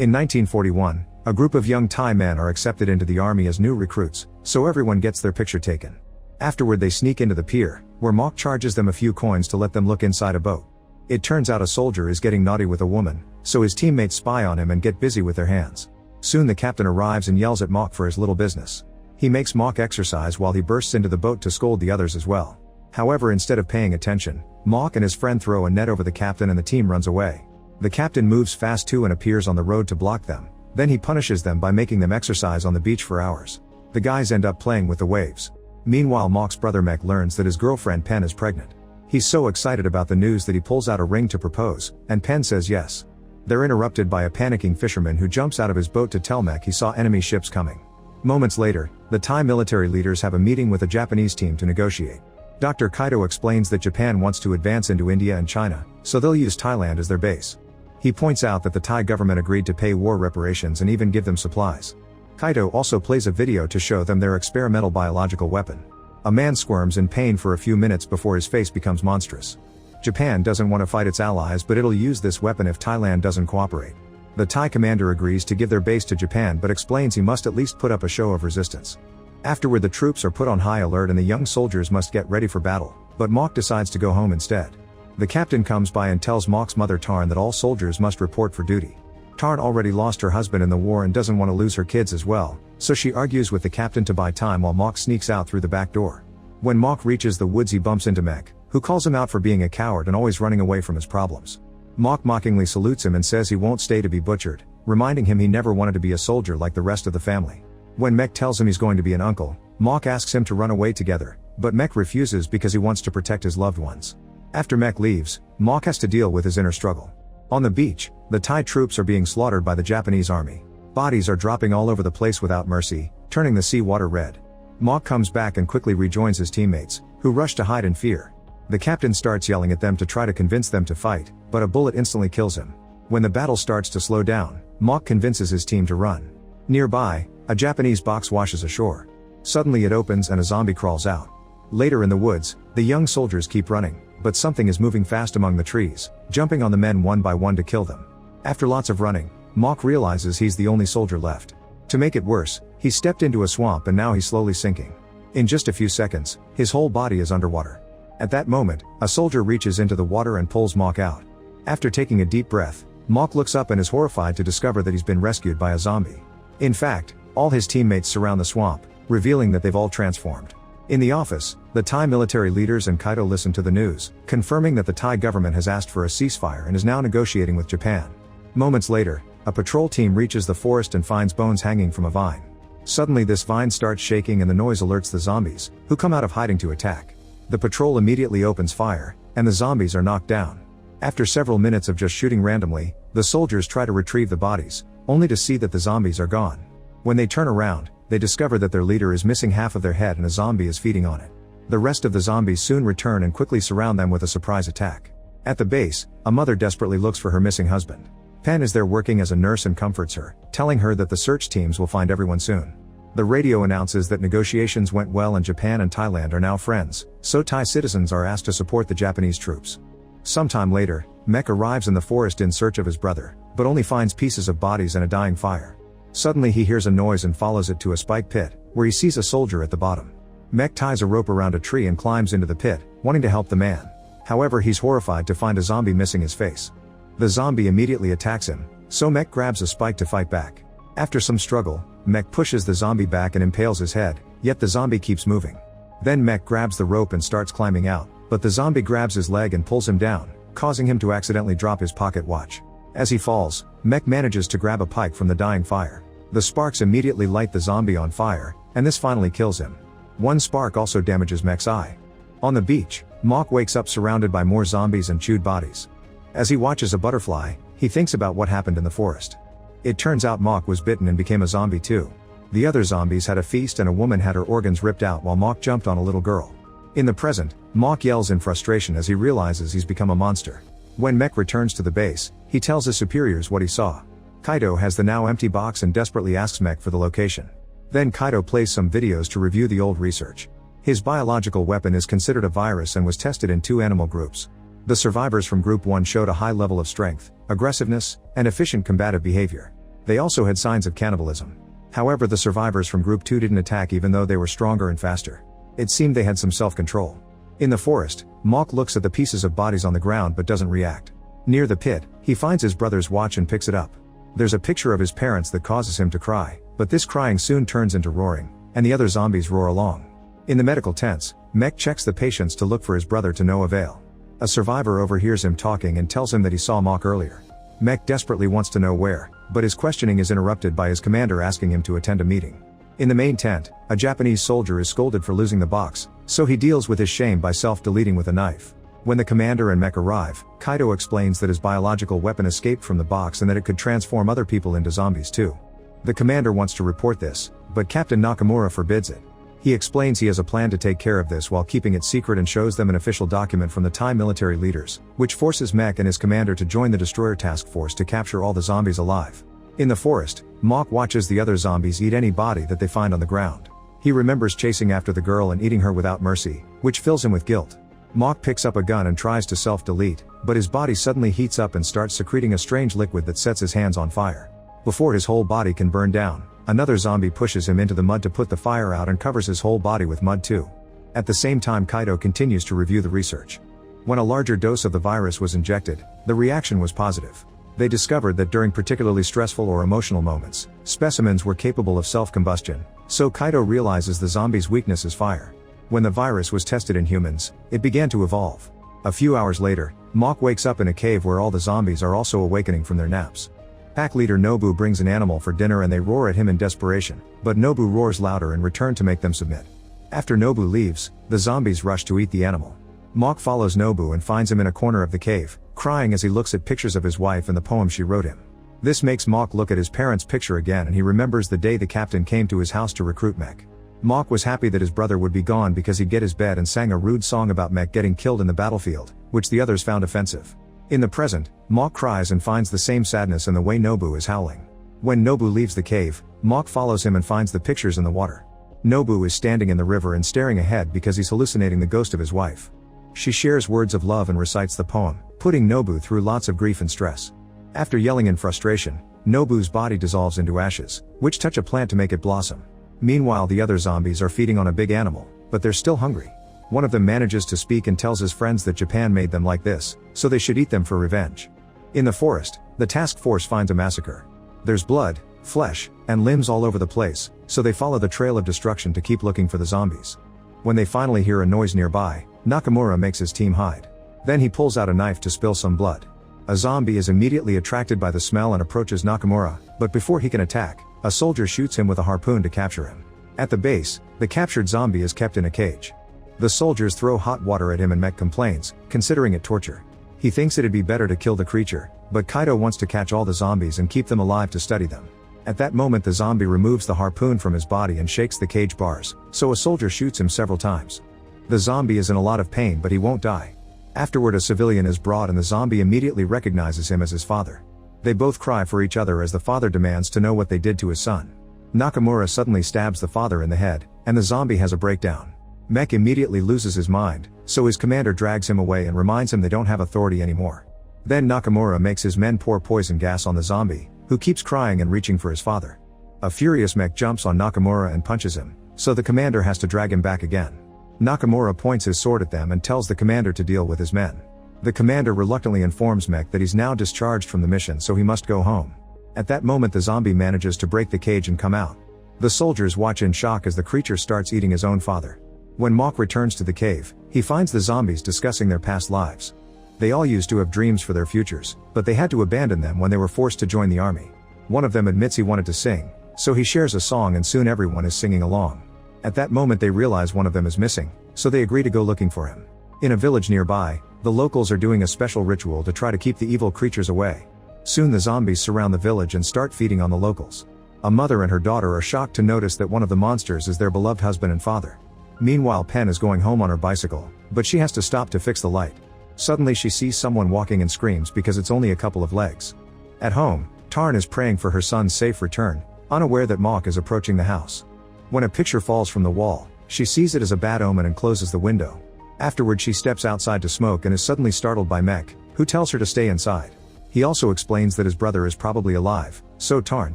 In 1941, a group of young Thai men are accepted into the army as new recruits, so everyone gets their picture taken. Afterward they sneak into the pier, where Mok charges them a few coins to let them look inside a boat. It turns out a soldier is getting naughty with a woman, so his teammates spy on him and get busy with their hands. Soon the captain arrives and yells at Mok for his little business. He makes Mok exercise while he bursts into the boat to scold the others as well. However, instead of paying attention, Mok and his friend throw a net over the captain and the team runs away. The captain moves fast too and appears on the road to block them. Then he punishes them by making them exercise on the beach for hours. The guys end up playing with the waves. Meanwhile, Mok's brother Mek learns that his girlfriend Pen is pregnant. He's so excited about the news that he pulls out a ring to propose, and Pen says yes. They're interrupted by a panicking fisherman who jumps out of his boat to tell Mek he saw enemy ships coming. Moments later, the Thai military leaders have a meeting with a Japanese team to negotiate. Dr. Kaito explains that Japan wants to advance into India and China, so they'll use Thailand as their base. He points out that the Thai government agreed to pay war reparations and even give them supplies. Kaito also plays a video to show them their experimental biological weapon. A man squirms in pain for a few minutes before his face becomes monstrous. Japan doesn't want to fight its allies, but it'll use this weapon if Thailand doesn't cooperate. The Thai commander agrees to give their base to Japan but explains he must at least put up a show of resistance. Afterward the troops are put on high alert and the young soldiers must get ready for battle, but Mok decides to go home instead. The captain comes by and tells Mok's mother Tarn that all soldiers must report for duty. Tarn already lost her husband in the war and doesn't want to lose her kids as well, so she argues with the captain to buy time while Mok sneaks out through the back door. When Mok reaches the woods he bumps into Mek, who calls him out for being a coward and always running away from his problems. Mok mockingly salutes him and says he won't stay to be butchered, reminding him he never wanted to be a soldier like the rest of the family. When Mek tells him he's going to be an uncle, Mok asks him to run away together, but Mek refuses because he wants to protect his loved ones. After Mek leaves, Mok has to deal with his inner struggle. On the beach, the Thai troops are being slaughtered by the Japanese army. Bodies are dropping all over the place without mercy, turning the sea water red. Mok comes back and quickly rejoins his teammates, who rush to hide in fear. The captain starts yelling at them to try to convince them to fight, but a bullet instantly kills him. When the battle starts to slow down, Mok convinces his team to run. Nearby, a Japanese box washes ashore. Suddenly it opens and a zombie crawls out. Later in the woods, the young soldiers keep running, but something is moving fast among the trees, jumping on the men one by one to kill them. After lots of running, Mok realizes he's the only soldier left. To make it worse, he stepped into a swamp and now he's slowly sinking. In just a few seconds, his whole body is underwater. At that moment, a soldier reaches into the water and pulls Mok out. After taking a deep breath, Mok looks up and is horrified to discover that he's been rescued by a zombie. In fact, all his teammates surround the swamp, revealing that they've all transformed. In the office, the Thai military leaders and Kaito listen to the news, confirming that the Thai government has asked for a ceasefire and is now negotiating with Japan. Moments later, a patrol team reaches the forest and finds bones hanging from a vine. Suddenly this vine starts shaking and the noise alerts the zombies, who come out of hiding to attack. The patrol immediately opens fire, and the zombies are knocked down. After several minutes of just shooting randomly, the soldiers try to retrieve the bodies, only to see that the zombies are gone. When they turn around, they discover that their leader is missing half of their head and a zombie is feeding on it. The rest of the zombies soon return and quickly surround them with a surprise attack. At the base, a mother desperately looks for her missing husband. Pen is there working as a nurse and comforts her, telling her that the search teams will find everyone soon. The radio announces that negotiations went well and Japan and Thailand are now friends, so Thai citizens are asked to support the Japanese troops. Sometime later, Mek arrives in the forest in search of his brother, but only finds pieces of bodies and a dying fire. Suddenly he hears a noise and follows it to a spike pit, where he sees a soldier at the bottom. Mek ties a rope around a tree and climbs into the pit, wanting to help the man. However, he's horrified to find a zombie missing his face. The zombie immediately attacks him, so Mek grabs a spike to fight back. After some struggle, Mek pushes the zombie back and impales his head, yet the zombie keeps moving. Then Mek grabs the rope and starts climbing out, but the zombie grabs his leg and pulls him down, causing him to accidentally drop his pocket watch. As he falls, Mek manages to grab a pike from the dying fire. The sparks immediately light the zombie on fire, and this finally kills him. One spark also damages Mek's eye. On the beach, Mok wakes up surrounded by more zombies and chewed bodies. As he watches a butterfly, he thinks about what happened in the forest. It turns out Mok was bitten and became a zombie too. The other zombies had a feast and a woman had her organs ripped out while Mok jumped on a little girl. In the present, Mok yells in frustration as he realizes he's become a monster. When Mek returns to the base, he tells his superiors what he saw. Kaito has the now empty box and desperately asks Mek for the location. Then Kaito plays some videos to review the old research. His biological weapon is considered a virus and was tested in 2 animal groups. The survivors from Group 1 showed a high level of strength, aggressiveness, and efficient combative behavior. They also had signs of cannibalism. However, the survivors from Group 2 didn't attack even though they were stronger and faster. It seemed they had some self-control. In the forest, Mok looks at the pieces of bodies on the ground but doesn't react. Near the pit, he finds his brother's watch and picks it up. There's a picture of his parents that causes him to cry, but this crying soon turns into roaring, and the other zombies roar along. In the medical tents, Mek checks the patients to look for his brother to no avail. A survivor overhears him talking and tells him that he saw Mok earlier. Mek desperately wants to know where, but his questioning is interrupted by his commander asking him to attend a meeting. In the main tent, a Japanese soldier is scolded for losing the box, so he deals with his shame by self-deleting with a knife. When the commander and Mek arrive, Kaido explains that his biological weapon escaped from the box and that it could transform other people into zombies too. The commander wants to report this, but Captain Nakamura forbids it. He explains he has a plan to take care of this while keeping it secret and shows them an official document from the Thai military leaders, which forces Mek and his commander to join the destroyer task force to capture all the zombies alive. In the forest, Mok watches the other zombies eat any body that they find on the ground. He remembers chasing after the girl and eating her without mercy, which fills him with guilt. Mok picks up a gun and tries to self-delete, but his body suddenly heats up and starts secreting a strange liquid that sets his hands on fire. Before his whole body can burn down, another zombie pushes him into the mud to put the fire out and covers his whole body with mud too. At the same time, Kaido continues to review the research. When a larger dose of the virus was injected, the reaction was positive. They discovered that during particularly stressful or emotional moments, specimens were capable of self-combustion, so Kaido realizes the zombie's weakness is fire. When the virus was tested in humans, it began to evolve. A few hours later, Mok wakes up in a cave where all the zombies are also awakening from their naps. Pack leader Nobu brings an animal for dinner and they roar at him in desperation, but Nobu roars louder in return to make them submit. After Nobu leaves, the zombies rush to eat the animal. Mok follows Nobu and finds him in a corner of the cave, crying as he looks at pictures of his wife and the poem she wrote him. This makes Mok look at his parents' picture again and he remembers the day the captain came to his house to recruit Mek. Mok was happy that his brother would be gone because he'd get his bed and sang a rude song about Mek getting killed in the battlefield, which the others found offensive. In the present, Mok cries and finds the same sadness in the way Nobu is howling. When Nobu leaves the cave, Mok follows him and finds the pictures in the water. Nobu is standing in the river and staring ahead because he's hallucinating the ghost of his wife. She shares words of love and recites the poem, putting Nobu through lots of grief and stress. After yelling in frustration, Nobu's body dissolves into ashes, which touch a plant to make it blossom. Meanwhile, the other zombies are feeding on a big animal, but they're still hungry. One of them manages to speak and tells his friends that Japan made them like this, so they should eat them for revenge. In the forest, the task force finds a massacre. There's blood, flesh, and limbs all over the place, so they follow the trail of destruction to keep looking for the zombies. When they finally hear a noise nearby, Nakamura makes his team hide. Then he pulls out a knife to spill some blood. A zombie is immediately attracted by the smell and approaches Nakamura, but before he can attack, a soldier shoots him with a harpoon to capture him. At the base, the captured zombie is kept in a cage. The soldiers throw hot water at him and Mek complains, considering it torture. He thinks it'd be better to kill the creature, but Kaido wants to catch all the zombies and keep them alive to study them. At that moment, the zombie removes the harpoon from his body and shakes the cage bars, so a soldier shoots him several times. The zombie is in a lot of pain but he won't die. Afterward, a civilian is brought and the zombie immediately recognizes him as his father. They both cry for each other as the father demands to know what they did to his son. Nakamura suddenly stabs the father in the head, and the zombie has a breakdown. Mek immediately loses his mind, so his commander drags him away and reminds him they don't have authority anymore. Then Nakamura makes his men pour poison gas on the zombie, who keeps crying and reaching for his father. A furious Mek jumps on Nakamura and punches him, so the commander has to drag him back again. Nakamura points his sword at them and tells the commander to deal with his men. The commander reluctantly informs Mek that he's now discharged from the mission, so he must go home. At that moment, the zombie manages to break the cage and come out. The soldiers watch in shock as the creature starts eating his own father. When Mok returns to the cave, he finds the zombies discussing their past lives. They all used to have dreams for their futures, but they had to abandon them when they were forced to join the army. One of them admits he wanted to sing, so he shares a song and soon everyone is singing along. At that moment they realize one of them is missing, so they agree to go looking for him. In a village nearby, the locals are doing a special ritual to try to keep the evil creatures away. Soon the zombies surround the village and start feeding on the locals. A mother and her daughter are shocked to notice that one of the monsters is their beloved husband and father. Meanwhile, Pen is going home on her bicycle, but she has to stop to fix the light. Suddenly she sees someone walking and screams because it's only a couple of legs. At home, Tarn is praying for her son's safe return, unaware that Mok is approaching the house. When a picture falls from the wall, she sees it as a bad omen and closes the window. Afterward she steps outside to smoke and is suddenly startled by Mek, who tells her to stay inside. He also explains that his brother is probably alive, so Tarn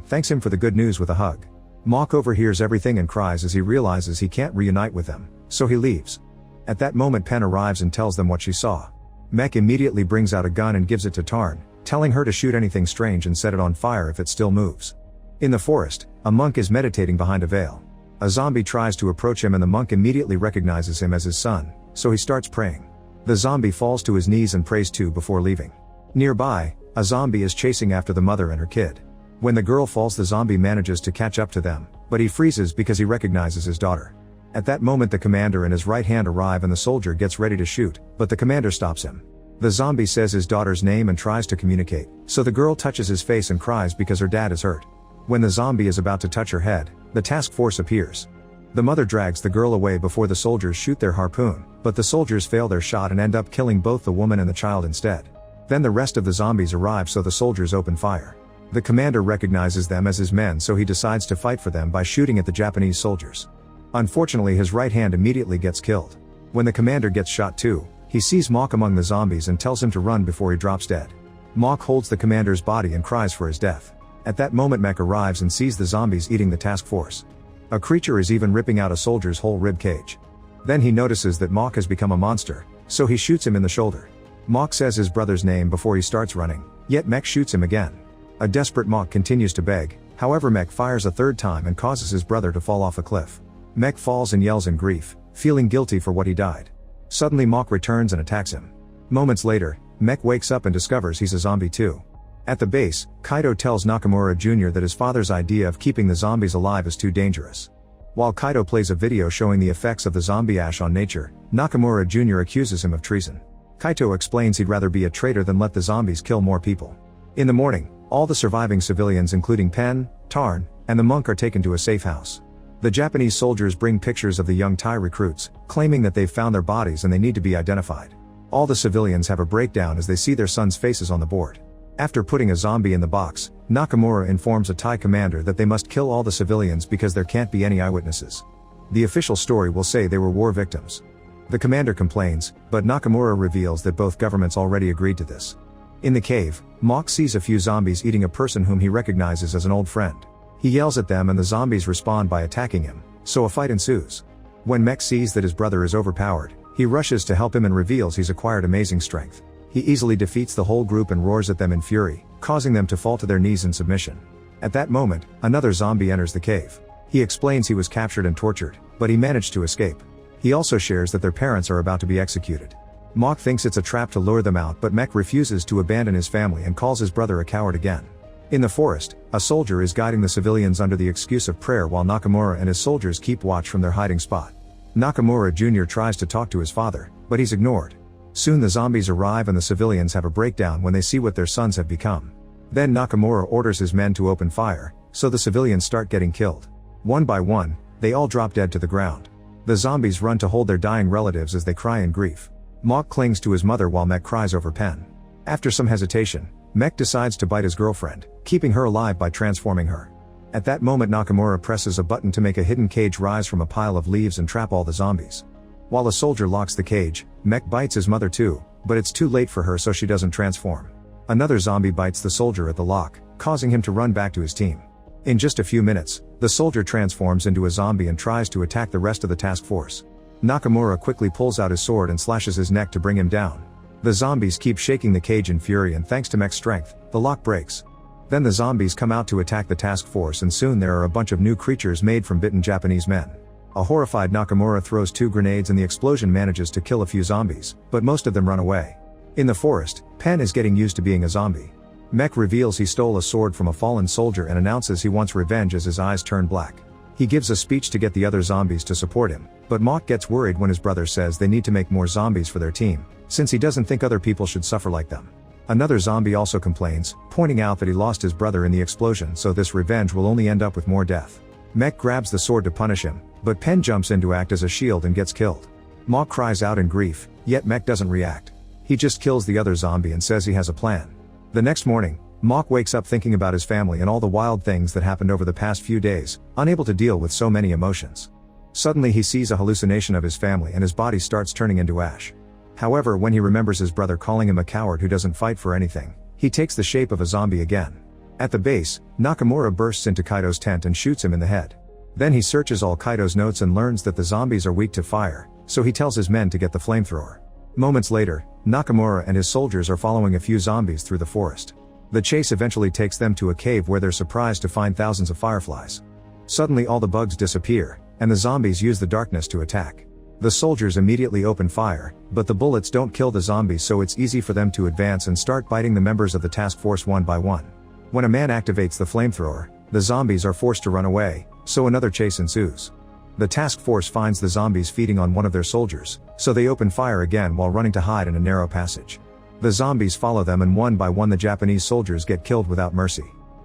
thanks him for the good news with a hug. Mock overhears everything and cries as he realizes he can't reunite with them, so he leaves. At that moment Pen arrives and tells them what she saw. Mech immediately brings out a gun and gives it to Tarn, telling her to shoot anything strange and set it on fire if it still moves. In the forest, a monk is meditating behind a veil. A zombie tries to approach him and the monk immediately recognizes him as his son, so he starts praying. The zombie falls to his knees and prays too before leaving. Nearby, a zombie is chasing after the mother and her kid. When the girl falls, the zombie manages to catch up to them, but he freezes because he recognizes his daughter. At that moment the commander and his right hand arrive and the soldier gets ready to shoot, but the commander stops him. The zombie says his daughter's name and tries to communicate, so the girl touches his face and cries because her dad is hurt. When the zombie is about to touch her head, the task force appears. The mother drags the girl away before the soldiers shoot their harpoon, but the soldiers fail their shot and end up killing both the woman and the child instead. Then the rest of the zombies arrive, so the soldiers open fire. The commander recognizes them as his men, so he decides to fight for them by shooting at the Japanese soldiers. Unfortunately his right hand immediately gets killed. When the commander gets shot too, he sees Mock among the zombies and tells him to run before he drops dead. Mock holds the commander's body and cries for his death. At that moment Mech arrives and sees the zombies eating the task force. A creature is even ripping out a soldier's whole rib cage. Then he notices that Mock has become a monster, so he shoots him in the shoulder. Mock says his brother's name before he starts running, yet Mech shoots him again. A desperate Mock continues to beg, however Mech fires a third time and causes his brother to fall off a cliff. Mech falls and yells in grief, feeling guilty for what he died. Suddenly Mock returns and attacks him. Moments later, Mech wakes up and discovers he's a zombie too. At the base, Kaito tells Nakamura Jr. that his father's idea of keeping the zombies alive is too dangerous. While Kaito plays a video showing the effects of the zombie ash on nature, Nakamura Jr. accuses him of treason. Kaito explains he'd rather be a traitor than let the zombies kill more people. In the morning, all the surviving civilians including Pen, Tarn, and the monk are taken to a safe house. The Japanese soldiers bring pictures of the young Thai recruits, claiming that they've found their bodies and they need to be identified. All the civilians have a breakdown as they see their sons' faces on the board. After putting a zombie in the box, Nakamura informs a Thai commander that they must kill all the civilians because there can't be any eyewitnesses. The official story will say they were war victims. The commander complains, but Nakamura reveals that both governments already agreed to this. In the cave, Mock sees a few zombies eating a person whom he recognizes as an old friend. He yells at them and the zombies respond by attacking him, so a fight ensues. When Mech sees that his brother is overpowered, he rushes to help him and reveals he's acquired amazing strength. He easily defeats the whole group and roars at them in fury, causing them to fall to their knees in submission. At that moment, another zombie enters the cave. He explains he was captured and tortured, but he managed to escape. He also shares that their parents are about to be executed. Mock thinks it's a trap to lure them out, but Mech refuses to abandon his family and calls his brother a coward again. In the forest, a soldier is guiding the civilians under the excuse of prayer while Nakamura and his soldiers keep watch from their hiding spot. Nakamura Jr. tries to talk to his father, but he's ignored. Soon the zombies arrive and the civilians have a breakdown when they see what their sons have become. Then Nakamura orders his men to open fire, so the civilians start getting killed. One by one, they all drop dead to the ground. The zombies run to hold their dying relatives as they cry in grief. Mock clings to his mother while Mech cries over Pen. After some hesitation, Mech decides to bite his girlfriend, keeping her alive by transforming her. At that moment Nakamura presses a button to make a hidden cage rise from a pile of leaves and trap all the zombies. While a soldier locks the cage, Mech bites his mother too, but it's too late for her so she doesn't transform. Another zombie bites the soldier at the lock, causing him to run back to his team. In just a few minutes, the soldier transforms into a zombie and tries to attack the rest of the task force. Nakamura quickly pulls out his sword and slashes his neck to bring him down. The zombies keep shaking the cage in fury and thanks to Mech's strength, the lock breaks. Then the zombies come out to attack the task force and soon there are a bunch of new creatures made from bitten Japanese men. A horrified Nakamura throws 2 grenades and the explosion manages to kill a few zombies, but most of them run away. In the forest, Pen is getting used to being a zombie. Mech reveals he stole a sword from a fallen soldier and announces he wants revenge as his eyes turn black. He gives a speech to get the other zombies to support him, but Mock gets worried when his brother says they need to make more zombies for their team, since he doesn't think other people should suffer like them. Another zombie also complains, pointing out that he lost his brother in the explosion, so this revenge will only end up with more death. Mech grabs the sword to punish him, but Pen jumps in to act as a shield and gets killed. Mock cries out in grief, yet Mech doesn't react. He just kills the other zombie and says he has a plan. The next morning, Mock wakes up thinking about his family and all the wild things that happened over the past few days, unable to deal with so many emotions. Suddenly he sees a hallucination of his family and his body starts turning into ash. However, when he remembers his brother calling him a coward who doesn't fight for anything, He takes the shape of a zombie again. At the base, Nakamura bursts into Kaido's tent and shoots him in the head. Then he searches all Kaido's notes and learns that the zombies are weak to fire, so he tells his men to get the flamethrower. Moments later, Nakamura and his soldiers are following a few zombies through the forest. The chase eventually takes them to a cave where they're surprised to find thousands of fireflies. Suddenly all the bugs disappear, and the zombies use the darkness to attack. The soldiers immediately open fire, but the bullets don't kill the zombies, so it's easy for them to advance and start biting the members of the task force one by one. When a man activates the flamethrower, the zombies are forced to run away, so another chase ensues. The task force finds the zombies feeding on one of their soldiers, so they open fire again while running to hide in a narrow passage. The zombies follow them, and one by one the Japanese soldiers get killed without mercy.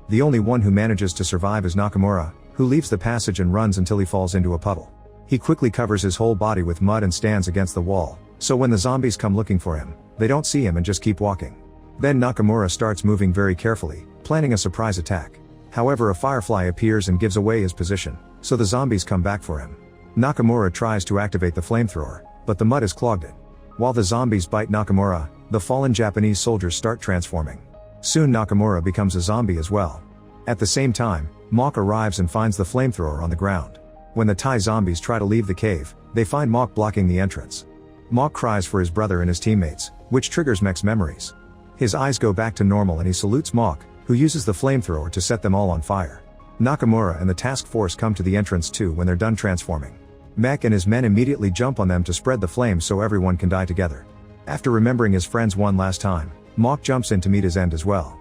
The only one who manages to survive is Nakamura, who leaves the passage and runs until he falls into a puddle. He quickly covers his whole body with mud and stands against the wall, so when the zombies come looking for him, they don't see him and just keep walking. Then Nakamura starts moving very carefully, planning a surprise attack. However, a firefly appears and gives away his position, so the zombies come back for him. Nakamura tries to activate the flamethrower, but the mud has clogged it. While the zombies bite Nakamura, the fallen Japanese soldiers start transforming. Soon Nakamura becomes a zombie as well. At the same time, Mok arrives and finds the flamethrower on the ground. When the Thai zombies try to leave the cave, they find Mok blocking the entrance. Mok cries for his brother and his teammates, which triggers Mek's memories. His eyes go back to normal and he salutes Mok, who uses the flamethrower to set them all on fire. Nakamura and the task force come to the entrance too when they're done transforming. Mek and his men immediately jump on them to spread the flames so everyone can die together. After remembering his friends one last time, Mok jumps in to meet his end as well.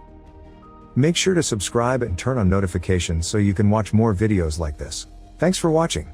Make sure to subscribe and turn on notifications so you can watch more videos like this. Thanks for watching.